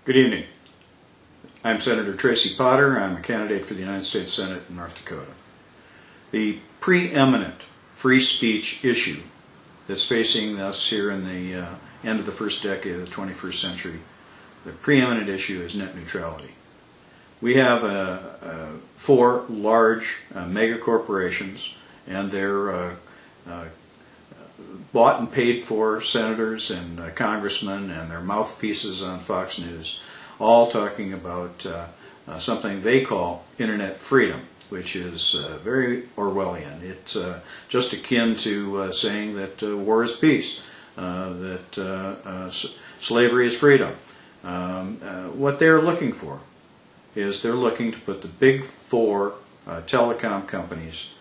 Good evening. I'm Senator Tracy Potter. I'm a candidate for the United States Senate in North Dakota. The preeminent free speech issue that's facing us here in the end of the first decade of the 21st century, the preeminent issue is net neutrality. We have four large mega corporations, and they're bought and paid for senators and congressmen and their mouthpieces on Fox News, all talking about something they call internet freedom, which is very Orwellian. It's just akin to saying that war is peace, that slavery is freedom. What they're looking for is they're looking to put the big four telecom companies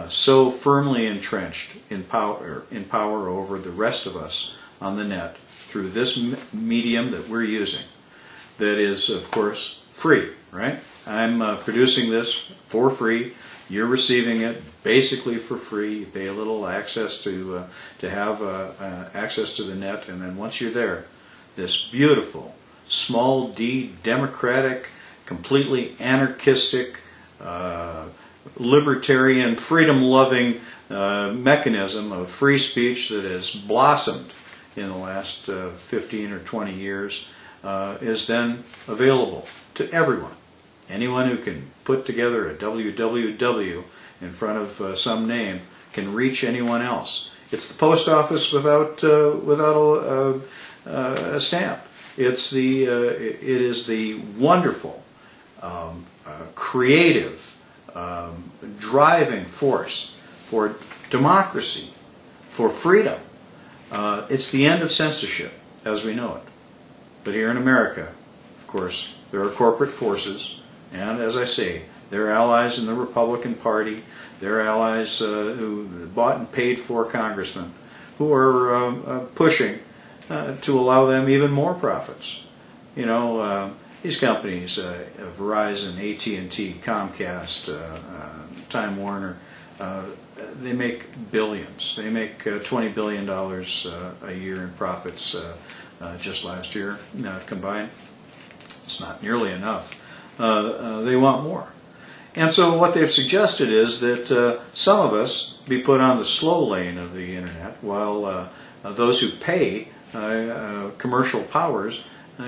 so firmly entrenched in power over the rest of us on the net through this medium that we're using that is, of course, free, right? I'm producing this for free. You're receiving it basically for free. You pay a little access to have access to the net, and then once you're there, this beautiful, small d, democratic, completely anarchistic, libertarian, freedom-loving mechanism of free speech that has blossomed in the last 15 or 20 years is then available to everyone. Anyone who can put together a www in front of some name can reach anyone else. It's the post office without a stamp. It is the wonderful, creative, driving force for democracy, for freedom. It's the end of censorship as we know it. But here in America, of course, there are corporate forces, and as I say, they're allies in the Republican Party, they're allies who bought and paid for congressmen, who are pushing to allow them even more profits. You know, these companies, Verizon, AT&T, Comcast, Time Warner, they make billions. They make $20 billion a year in profits just last year combined. It's not nearly enough. They want more. And so what they've suggested is that some of us be put on the slow lane of the internet while those who pay commercial powers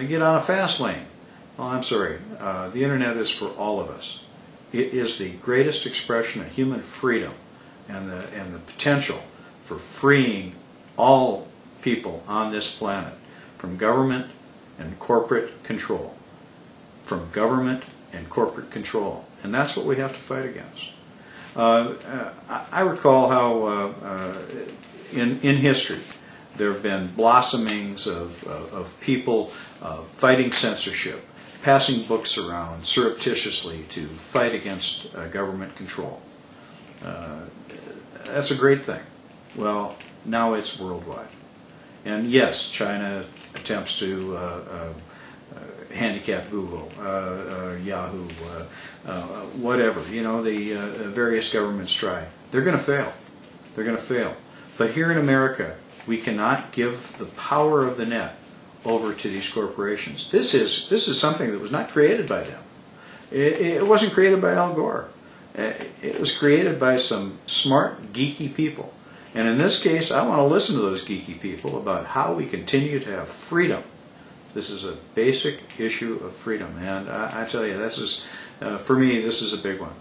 get on a fast lane. Well, I'm sorry. The internet is for all of us. It is the greatest expression of human freedom and the potential for freeing all people on this planet from government and corporate control. From government and corporate control. And that's what we have to fight against. I recall how in history there have been blossomings of people fighting censorship, passing books around surreptitiously to fight against government control. That's a great thing. Well, now it's worldwide. And yes, China attempts to handicap Google, Yahoo, whatever. You know, the various governments try. They're going to fail. They're going to fail. But here in America, we cannot give the power of the net over to these corporations. This is something that was not created by them. It wasn't created by Al Gore. It was created by some smart, geeky people. And in this case, I want to listen to those geeky people about how we continue to have freedom. This is a basic issue of freedom. And I tell you, this is, for me, this is a big one.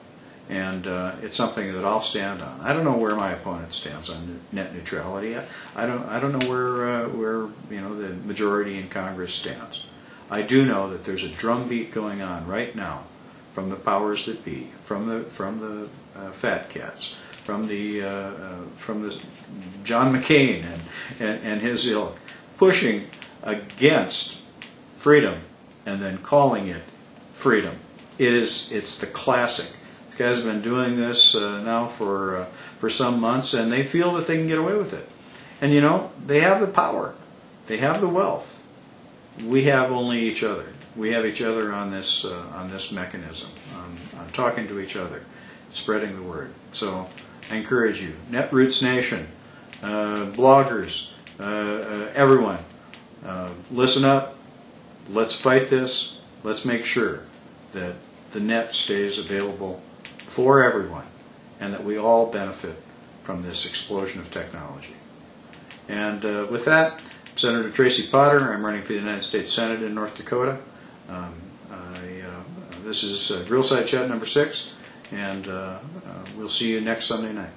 And it's something that I'll stand on. I don't know where my opponent stands on net neutrality. I don't know where you know the majority in Congress stands. I do know that there's a drumbeat going on right now from the powers that be, from the fat cats, from the John McCain and his ilk, pushing against freedom and then calling it freedom. It's the classic. These guys have been doing this now for some months, and they feel that they can get away with it. And you know, they have the power. They have the wealth. We have only each other. We have each other on this mechanism, on talking to each other, spreading the word. So I encourage you, Netroots Nation, bloggers, everyone, listen up, let's fight this. Let's make sure that the net stays available for everyone and that we all benefit from this explosion of technology. And with that, I'm Senator Tracy Potter. I'm running for the United States Senate in North Dakota. This is Grillside Chat number 6, and we'll see you next Sunday night.